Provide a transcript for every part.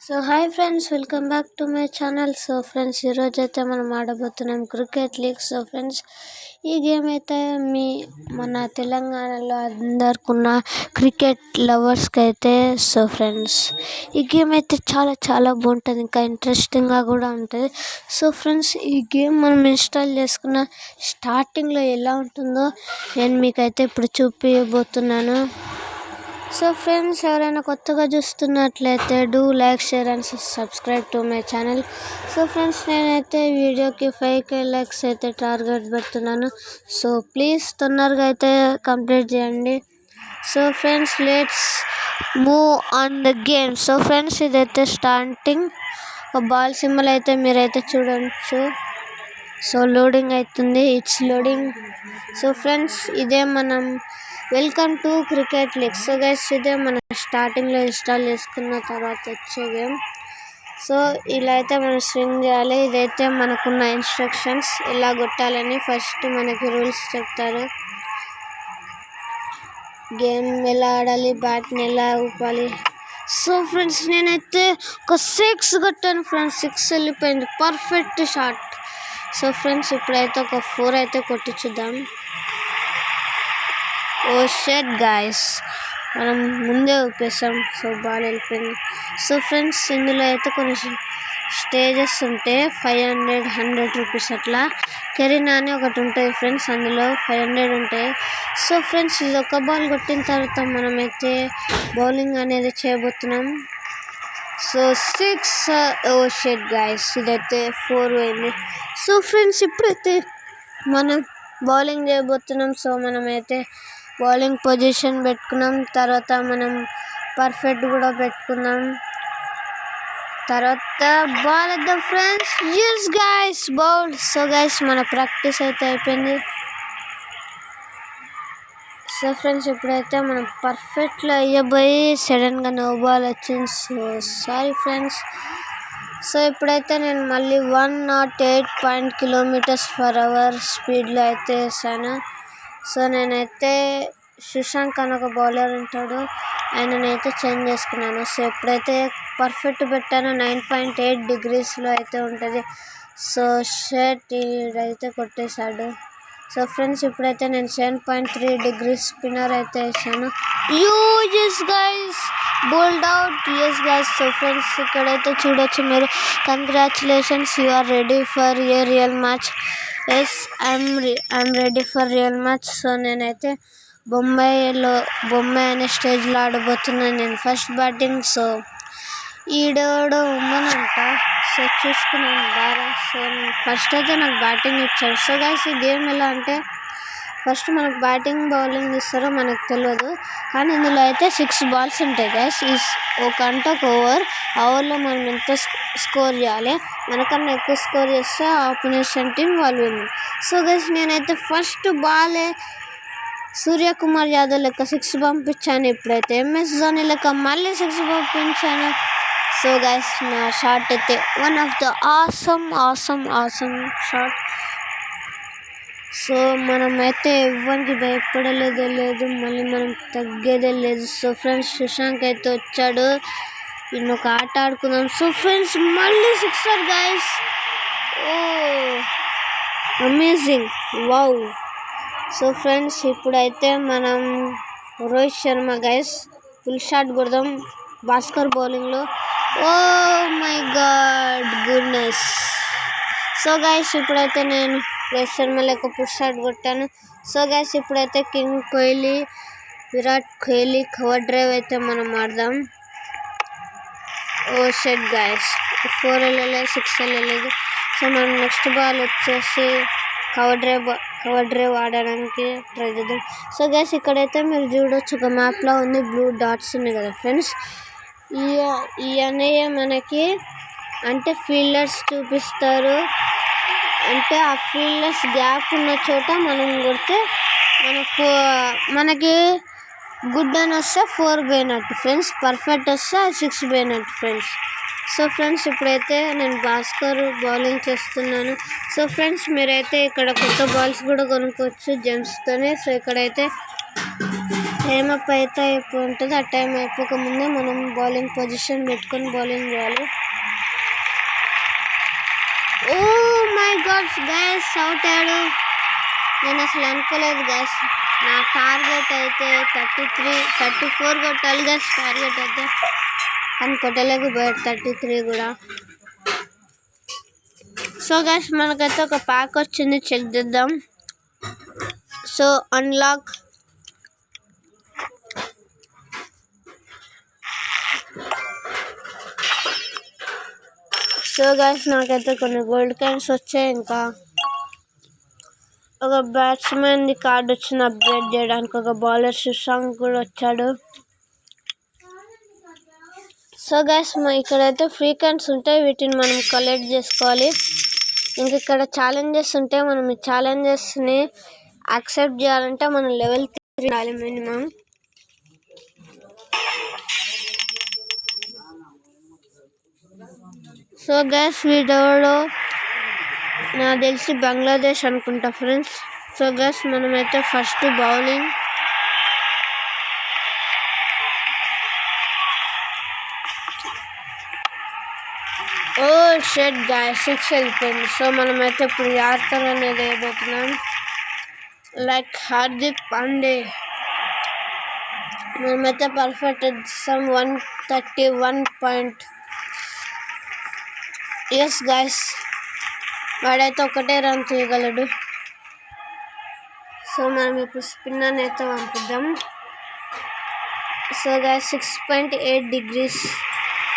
So hi friends, welcome back to my channel. So friends, ఈరోజు అయితే మనం ఆడబోతున్నాం cricket league. So friends, ఈ game అయితే మన తెలంగాణలో అందరికున్న క్రికెట్ లవర్స్కి అయితే సో ఫ్రెండ్స్, ఈ గేమ్ అయితే చాలా చాలా బాగుంటుంది, ఇంకా ఇంట్రెస్టింగ్గా కూడా ఉంటుంది. సో ఫ్రెండ్స్, ఈ గేమ్ మనం ఇన్స్టాల్ చేసుకున్న స్టార్టింగ్లో ఎలా ఉంటుందో నేను మీకైతే ఇప్పుడు చూపించబోతున్నాను. సో ఫ్రెండ్స్, ఎవరైనా కొత్తగా చూస్తున్నట్లయితే do like, share and subscribe to my channel. So friends, నేనైతే వీడియోకి 5K లైక్స్ అయితే టార్గెట్ పెడుతున్నాను. సో ప్లీజ్ తొందరగా అయితే కంప్లీట్ చేయండి. So friends, let's move on the game. So friends, ఇదైతే స్టార్టింగ్ ఒక బాల్ సింబల్ అయితే మీరైతే చూడవచ్చు. సో లోడింగ్ అవుతుంది, ఇట్స్ లోడింగ్. సో ఫ్రెండ్స్, ఇదే మనం welcome to cricket league. So guys, ఇదే మనం స్టార్టింగ్లో ఇన్స్టాల్ చేసుకున్న తర్వాత వచ్చే గేమ్. సో ఇలా అయితే మనం స్వింగ్ చేయాలి. ఇదైతే మనకున్న ఇన్స్ట్రక్షన్స్, ఎలా కొట్టాలని ఫస్ట్ మనకి రూల్స్ చెప్తారు. గేమ్ ఎలా ఆడాలి, బ్యాట్ని ఎలా ఊపాలి. సో ఫ్రెండ్స్, నేనైతే ఒక 6 కొట్టాను ఫ్రెండ్స్. 6 వెళ్ళిపోయింది, పర్ఫెక్ట్ షాట్. సో ఫ్రెండ్స్, ఇప్పుడైతే ఒక 4 అయితే కొట్టి చూద్దాం. ఓ షెట్ గైస్, మనం ముందే ఊపేసాం. సో బాల్ వెళ్ళిపోయింది. సో ఫ్రెండ్స్, ఇందులో అయితే కొన్ని స్టేజెస్ ఉంటాయి. 500, 100 రూపీస్ అట్లా కెరీనా అని ఒకటి ఉంటుంది ఫ్రెండ్స్, అందులో 500 ఉంటాయి. సో ఫ్రెండ్స్, ఇది ఒక బాల్ కొట్టిన తర్వాత మనమైతే బౌలింగ్ అనేది చేయబోతున్నాం. సో 6. ఓ షెట్ గైస్, ఇదైతే 4 అయింది. సో ఫ్రెండ్స్, ఇప్పుడైతే మనం బౌలింగ్ చేయబోతున్నాం. సో మనమైతే బౌలింగ్ పొజిషన్ పెట్టుకున్నాం, తర్వాత మనం పర్ఫెక్ట్ కూడా పెట్టుకున్నాం. తర్వాత బాల్ వేద్దాం friends. Yes guys, bowl. So guys, మన ప్రాక్టీస్ అయితే అయిపోయింది. సో ఫ్రెండ్స్, ఇప్పుడైతే మనం పర్ఫెక్ట్లో అయ్యబోయి సడన్గా నో బాల్ వచ్చింది. So sorry friends. సో ఇప్పుడైతే నేను మళ్ళీ 108 km/h స్పీడ్లో అయితే వేసాను. సో నేనైతే సుశాంక్ అని ఒక బౌలర్ ఉంటాడు, ఆయననైతే చేంజ్ చేసుకున్నాను. సో ఎప్పుడైతే పర్ఫెక్ట్ పెట్టానో 9.8 degreesలో అయితే ఉంటుంది. సో షర్ట్ ఇదైతే కొట్టేశాడు. సో ఫ్రెండ్స్, ఇప్పుడైతే నేను 7.3 degrees స్పిన్నర్ అయితే వేసాను. Yes guys, bold out. Yes guys. So friends, ఇక్కడైతే చూడొచ్చు మీరు. Congratulations, you are ready for a real match. Yes, I'm ready for real match. So నేనైతే బొంబాయి అనే స్టేజ్లో ఆడబోతున్నాను. నేను ఫస్ట్ బ్యాటింగ్. సో ఈడోడో ఉమ్మనంట. సో చూసుకున్నాను బాగా. సో ఫస్ట్ అయితే నాకు బ్యాటింగ్ ఇచ్చాడు. సో గైస్, ఈ గేమ్ ఎలా అంటే ఫస్ట్ మనకు బ్యాటింగ్ బౌలింగ్ ఇస్తారో మనకు తెలియదు, కానీ ఇందులో అయితే 6 balls ఉంటాయి గైస్. ఒక ఓవర్లో మనం ఎంత స్కోర్ చేయాలి, మనకన్నా ఎక్కువ స్కోర్ చేస్తే ఆపోజిషన్ టీం వాళ్ళు విన్. సో గైస్, నేనైతే ఫస్ట్ బాలే సూర్యకుమార్ యాదవ్ లెక్క 6 పంపించాను. ఇప్పుడైతే MS ధోని లెక్క మళ్ళీ 6 పంపించాను. సో గైస్, నా షాట్ అయితే one of the awesome shot. So మనమైతే ఎవరికి భయపడలేదే లేదు, మళ్ళీ మనం తగ్గేదే లేదు. సో ఫ్రెండ్స్, సుశాంక్ అయితే వచ్చాడు, నేను ఒక ఆట ఆడుకుందాం. సో ఫ్రెండ్స్, మళ్ళీ 6 guys. Oh amazing, wow. So friends, ఇప్పుడైతే మనం Rohit Sharma guys full shot కొడదాం భాస్కర్ బౌలింగ్లో. Oh my god, goodness. So guys, ఇప్పుడైతే నేను రోహిత్ శర్మ లెక్క ఫుల్ షాట్ కొట్టాను. సో గైస్, ఇప్పుడైతే king Kohli, Virat Kohli cover drive అయితే మనం ఆడదాం. ఓ షెట్ గైస్, 4 వెళ్ళలేదు, 6 వెళ్ళలేదు. సో మనం నెక్స్ట్ బాల్ వచ్చేసి కవర్ డ్రైవ్ ఆడడానికి ట్రై చేద్దాం. సో గైస్, ఇక్కడైతే మీరు చూడొచ్చు, ఒక మ్యాప్లో ఉంది, బ్లూ డాట్స్ ఉన్నాయి కదా ఫ్రెండ్స్. ఇవన్నీ మనకి అంటే ఫీల్డర్స్ చూపిస్తారు. అంటే ఆ ఫీల్డర్స్ గ్యాప్ ఉన్న చోట మనం కొడితే మనకి గుడ్ అని వస్తే 4 పోయినట్టు ఫ్రెండ్స్, పర్ఫెక్ట్ వస్తే 6 పోయినట్టు ఫ్రెండ్స్. సో ఫ్రెండ్స్, ఇప్పుడైతే నేను భాస్కర్ బౌలింగ్ చేస్తున్నాను. సో ఫ్రెండ్స్, మీరైతే ఇక్కడ కొత్త బాల్స్ కూడా కొనుక్కోవచ్చు జెమ్స్తోనే. సో ఇక్కడైతే టైమప్ అయితే అయిపోయి ఉంటుంది. ఆ టైం అయిపోకముందే మనం బౌలింగ్ పొజిషన్ పెట్టుకొని బౌలింగ్ చేయాలి. Oh my god guys, out అయ్యాడు. నేను అసలు అనుకోలేదు గైస్. నా టార్గెట్ అయితే 34 కొట్టాలి గైస్ టార్గెట్ అయితే, కానీ కొట్టలేకపోయాడు 33 కూడా. సో గైస్ మనకైతే ఒక ప్యాక్ వచ్చింది, చెక్ చేద్దాం. So unlock. సో గైస్ నాకైతే కొన్ని గోల్డ్ కాయిన్స్ వచ్చాయి. ఇంకా ఒక బ్యాట్స్మెన్ ది కార్డ్ వచ్చింది అప్గ్రేడ్ చేయడానికి. ఒక బౌలర్ సుశాంక్ కూడా వచ్చాడు. సో గైస్ ఇక్కడైతే ఫ్రీ కాయిన్స్ ఉంటాయి, వీటిని మనం కలెక్ట్ చేసుకోవాలి. ఇంక ఇక్కడ ఛాలెంజెస్ ఉంటాయి, మనం ఈ ఛాలెంజెస్ని యాక్సెప్ట్ చేయాలంటే మనం లెవెల్ 3 ఉండాలి మినిమం. సో గైస్ వీడియోలో నాకు తెలిసి బంగ్లాదేశ్ అనుకుంటా ఫ్రెండ్స్. సో గైస్ మనమైతే ఫస్ట్ బౌలింగ్. ఓ షెట్ గైస్ 6 వెళ్ళిపోయింది. సో మనమైతే ఇప్పుడు యార్కర్ అనేది వేయబోతున్నాం, లైక్ హార్దిక్ పాండే. మనమైతే పర్ఫెక్ట్ ఇస్తాం 131 పాయింట్. ఎస్ గైస్ వాడైతే ఒకటే రన్ తీయగలడు. సో మనం ఇప్పుడు స్పిన్నర్ అయితే పంపిద్దాం. So guys 6.8 degrees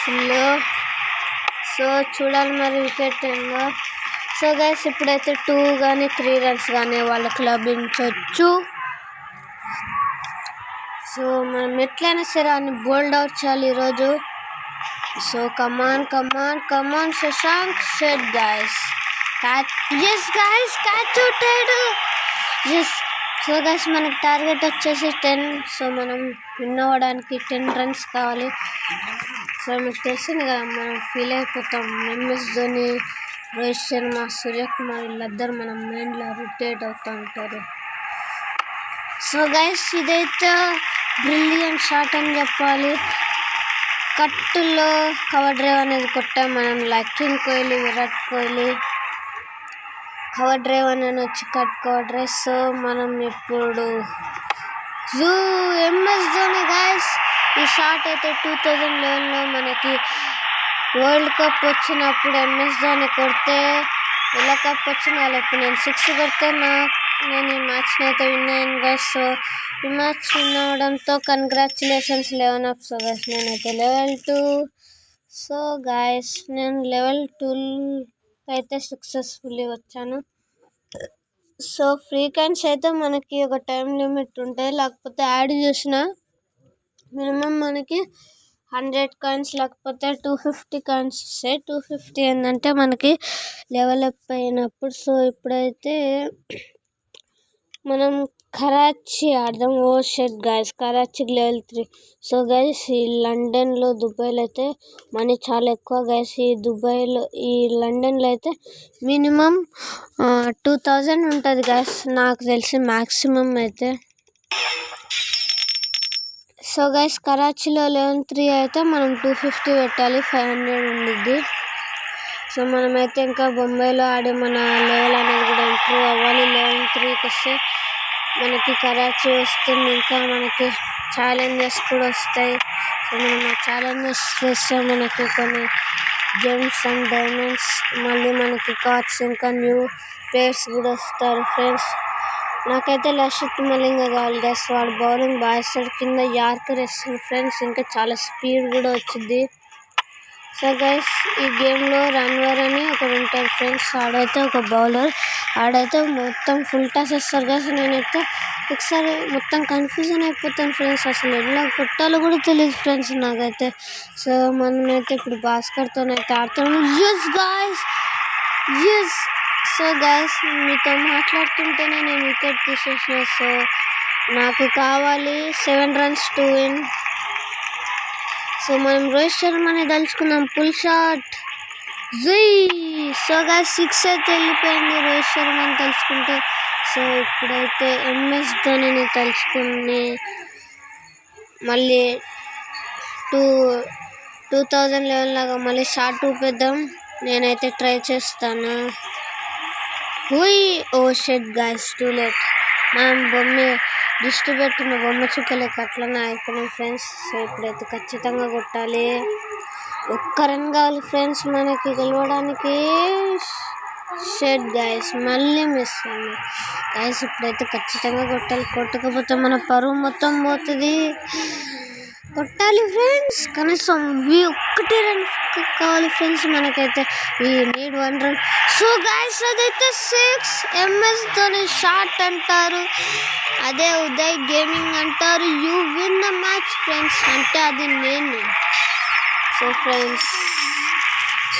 full. So చూడాలి మరి వికెట్ ఏందో. సో గైస్ ఇప్పుడైతే 2 కానీ 3 runs కానీ వాళ్ళకి లభించవచ్చు. సో మనం ఎట్లయినా సరే అని బోల్డ్ అవుట్ చేయాలి ఈరోజు. So come on Shashank Shet guys. Yes guys catch అవుతాడు. ఎస్. సో గైస్ మనకి టార్గెట్ వచ్చేసి 10. సో మనం విన్ అవ్వడానికి 10 runs కావాలి. సో మీకు తెలిసింది కదా, మనం ఫీల్ అయిపోతాం. ఎంఎస్ ధోని, రోహిత్ శర్మ, సూర్యకుమార్ వీళ్ళిద్దరు మనం మైండ్లో రిటైర్డ్ అవుతూ ఉంటారు. సో గైస్ ఇదైతే బ్రిలియంట్ షాట్ అని చెప్పాలి. కట్టులో కవర్ డ్రైవ్ అనేది కొట్టాం మనం, like king Kohli, Virat Kohli. Cover drive అనేది వచ్చి కవర్ డ్రైవ్. సో మనం ఇప్పుడు ఎంఎస్ ధోని గైస్. ఈ షాట్ అయితే 2011లో మనకి వరల్డ్ కప్ వచ్చినప్పుడు ఎంఎస్ ధోని కొడితే, ఎలా కప్ వచ్చిన వాళ్ళకి నేను 6 కొడితే నేను ఈ మ్యాచ్ని అయితే విన్ అయ్యాను గైస్. సో ఈ మ్యాచ్ విన్ అవ్వడంతో కంగ్రాచులేషన్స్ 11 up. సో గైస్ నేనైతే లెవెల్ 2. సో గైస్ నేను లెవెల్ 2 అయితే సక్సెస్ఫుల్లీ వచ్చాను. సో ఫ్రీ కాయిన్స్ అయితే మనకి ఒక టైం లిమిట్ ఉంటుంది, లేకపోతే యాడ్ చేసిన మినిమం మనకి 100 కాయిన్స్ లేకపోతే 250 కాయిన్స్ వస్తాయి. 250 ఏంటంటే మనకి లెవెల్ అప్ అయినప్పుడు. సో ఇప్పుడైతే మనం కరాచీ ఆడదాం. ఓ షెట్ గైస్ కరాచీకి లెవెల్ 3. సో గైస్ ఈ లండన్లో, దుబాయ్లో అయితే మనీ చాలా ఎక్కువ గైస్. ఈ లండన్లో అయితే మినిమం 2000 ఉంటుంది గైస్ నాకు తెలిసి మ్యాక్సిమం అయితే. సో గైస్ కరాచీలో 11-3 అయితే మనం 250 పెట్టాలి, 500 ఉండిద్ది. సో మనమైతే ఇంకా బొంబాయిలో ఆడి మన లెవెల్ అనేది కూడా ఇంప్రూవ్ అవ్వాలి. 11-3కి వస్తే మనకి కరాచీ వస్తుంది, ఇంకా మనకి ఛాలెంజెస్ కూడా వస్తాయి. సో మనం ఆ ఛాలెంజెస్ చేస్తే మనకి కొన్ని జెమ్స్ అండ్ డైమండ్స్, మళ్ళీ మనకి కార్డ్స్, ఇంకా న్యూ ప్లేయర్స్ కూడా వస్తారు ఫ్రెండ్స్. నాకైతే లక్షిత్ మలింగ కావాలి గైస్. వాడు బౌలింగ్ బాగా వేస్తాడు, కింద యార్కర్ వేస్తాడు ఫ్రెండ్స్, ఇంకా చాలా స్పీడ్ కూడా వచ్చింది. సో గైస్ ఈ గేమ్లో రన్వర్ అని ఒకడు ఉంటాడు ఫ్రెండ్స్, ఆడైతే ఒక బౌలర్. ఆడైతే మొత్తం ఫుల్ టాస్ వేస్తారు గైస్. నేనైతే ఒకసారి మొత్తం కన్ఫ్యూజన్ అయిపోతాను ఫ్రెండ్స్, అసలు ఎలా కొట్టాలో కూడా తెలియదు ఫ్రెండ్స్ నాకైతే. సో మనమైతే ఇప్పుడు భాస్కర్తోనైతే ఆడుతాము. Yes guys yes. So guys మీతో మాట్లాడుతుంటేనే నేను వికెట్ తీసేసిన. సో నాకు కావాలి 7 runs to win. సో మనం రోహిత్ శర్మని తలుచుకుందాం, పుల్ షాట్ జై. సో గైస్ 6 అయితే వెళ్ళిపోయింది రోహిత్ శర్మని తలుచుకుంటే. సో ఇప్పుడైతే ఎంఎస్ ధోనిని తలుచుకుని మళ్ళీ 2011 లాగా మళ్ళీ షార్ట్ చూపిద్దాం. నేనైతే ట్రై చేస్తాను. ఓ షెట్ గైస్, టూ లేట్. మనం దిష్టి పెట్టిన బొమ్మ చుక్కలకి అట్లనే అయిపోయినాం ఫ్రెండ్స్. సో ఇప్పుడైతే ఖచ్చితంగా కొట్టాలి. ఒక్క రన్ కావాలి ఫ్రెండ్స్ మనకి గెలవడానికి. షెట్ గైస్, మళ్ళీ మిస్ అయింది గైస్. ఇప్పుడైతే ఖచ్చితంగా కొట్టాలి. కొట్టకపోతే మన పరువు మొత్తం పోతుంది. కొట్టాలి ఫ్రెండ్స్, కనీసం ఒక్కటే రన్ కావాలి ఫ్రెండ్స్ మనకైతే. We need 1 run. So guys, అదైతే 6 MS తోని షాట్ అంటారు, అదే ఉదయ్ గేమింగ్ అంటారు. You win the match friends, అంటే అది నేను. సో ఫ్రెండ్స్,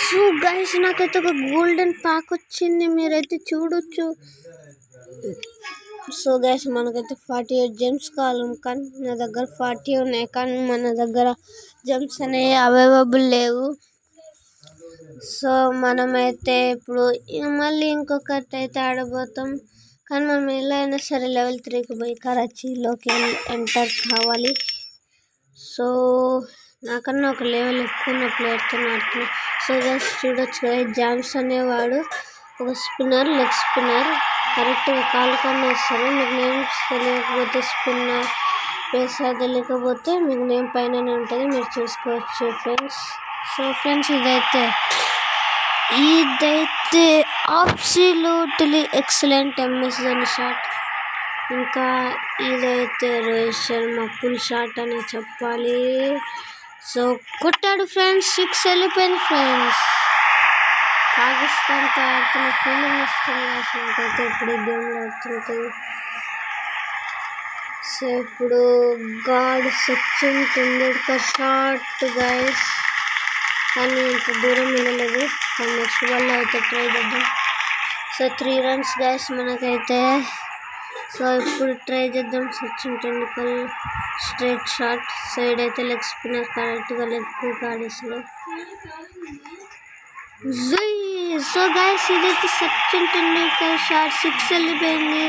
సో గైస్, నాకైతే ఒక గోల్డెన్ ప్యాక్ వచ్చింది, మీరైతే చూడొచ్చు. సో గైస్, మనకైతే 48 జెమ్స్ కావాలి. కానీ నా దగ్గర 40 ఉన్నాయి, కానీ మన దగ్గర జెమ్స్ అనేవి అవైలబుల్ లేవు. సో మనమైతే ఇప్పుడు మళ్ళీ ఇంకొకటి అయితే ఆడబోతాం. కానీ మనం ఎలా అయినా సరే లెవెల్ 3కి పోయి కరాచీలోకి ఎంటర్ కావాలి. సో నాకన్నా ఒక లెవెల్ ఎక్కువ ఉన్న ప్లేయర్తో ఆడుతున్నాను. సో గైస్ చూడొచ్చు కదా, జామ్స్ అనేవాడు ఒక స్పిన్నర్, లెగ్ స్పిన్నర్, కరెక్ట్గా కాలు కన్నా వేస్తారు. మీకు నేమ్స్ తెలియకపోతే స్పిన్నర్, పేసర్ తెలియకపోతే మీకు నేమ్ పైననే ఉంటుంది, మీరు చూసుకోవచ్చు ఫ్రెండ్స్. సో ఫ్రెండ్స్, ఇదైతే absolutely excellent MS Dhoni shot. ఇంకా ఇదైతే రోహిత్ శర్మ ఫుల్ షాట్ అని చెప్పాలి. సో కొట్టాడు ఫ్రెండ్స్, 6 వెళ్ళిపోయింది ఫ్రెండ్స్. పాకిస్తాన్తో ఆడుతున్న ఫీలింగ్ వస్తుంది నాకైతే ఇప్పుడు ఈ గేమ్లో ఆడుతుంటుంది. సో ఇప్పుడు God Sachin Tendulkar shot guys, కానీ ఇంత దూరం వెళ్ళలేదు. కానీ నెక్స్ట్ బాల్లో అయితే ట్రై చేద్దాం. సో 3 రన్స్ గైస్ మనకైతే. సో ఇప్పుడు ట్రై చేద్దాం. Sachin Tendulkar straight shot, side అయితే లెగ్ స్పిన్నర్ కరెక్ట్గా లెగ్ ఆడేస్తాడు. సో గైస్, ఇదైతే సచిన్ టెండూల్కర్ షాట్ 6 వెళ్ళిపోయింది.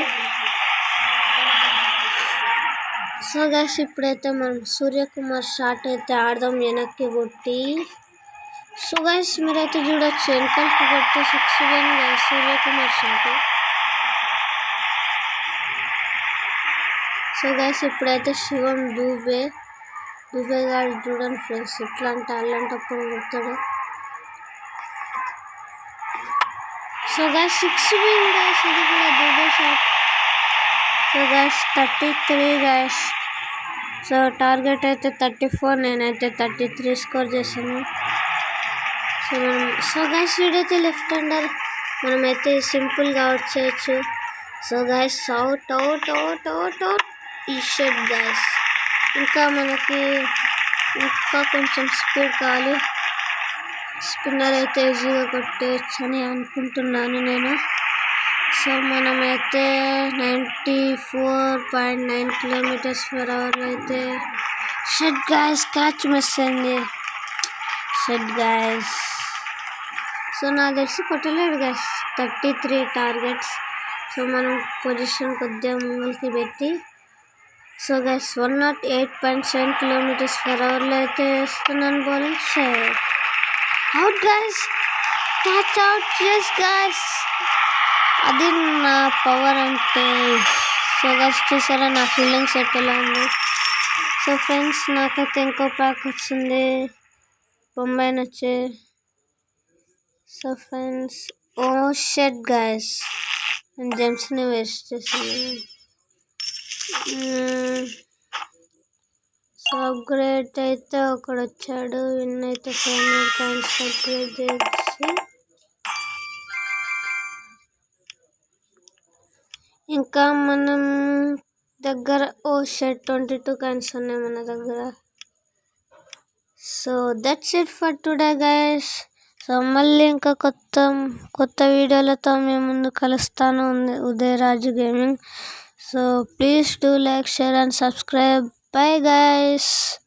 సో గైస్, ఇప్పుడైతే మనం సూర్యకుమార్ షాట్ అయితే ఆడదాం వెనక్కి కొట్టి. సో గైస్, మీరైతే చూడొచ్చు వెనకాలకి కొట్టి 6 పోయింది guys Suryakumar shot. So guys, ఇప్పుడైతే శివం దూబే గారు చూడండి ఫ్రెండ్స్, ఎట్లా అంటే అల్లంటప్పుడు కొడతాడు. సో గైస్ 6 పోయింది గైస్, ఇది కూడా Dube shot. So guys 33 guys. So target అయితే 34, నేనైతే 33 స్కోర్ చేశాను. సో గైస్, వీడైతే లెఫ్ట్ హ్యాండర్, మనమైతే సింపుల్గా అవుట్ చేయొచ్చు. సో గైస్, అవుట్ ఈ షెట్ గైస్. ఇంకా మనకి ఇంకా కొంచెం స్పీడ్ కావాలి. స్పిన్నర్ అయితే ఈజీగా కొట్టేయచ్చు అని అనుకుంటున్నాను నేను. సో మనమైతే 94.9 km/h అయితే. షెట్ గైస్, క్యాచ్ మిస్ అయింది. షెట్ గైస్. సో నాకు తెలిసి కొట్టలేడు గైస్. 33 టార్గెట్స్. సో మనం పొజిషన్ కొద్దిగా ముంగల్కి పెట్టి. సో గైస్ 108.7 km/h అయితే వేస్తున్నాను bowling. Shot out guys, catch out. Yes guys, అది నా పవర్ అంటే. సో గైస్ చూసారా నా ఫీలింగ్స్ ఎట్లా ఉంది. సో ఫ్రెండ్స్, నాకైతే ఇంకో ప్యాక్ వచ్చింది, బొంబాయి నచ్చే. సో ఫ్రెండ్స్, ఓ షెట్ గైస్, నేను జెమ్స్ని వేస్ట్ చేసాను. సో అప్గ్రేడ్ అయితే ఒకడు వచ్చాడు, విన్ అయితే 400 coins అప్గ్రేడ్ చేసి. ఇంకా మనం దగ్గర షెట్ 22 coins ఉన్నాయి మన దగ్గర. So that's it for today guys. So మళ్ళీ ఇంకా కొత్త వీడియోలతో మేము ముందు కలుస్తాను, Uday Raju gaming. So please do like, share and subscribe. Bye guys.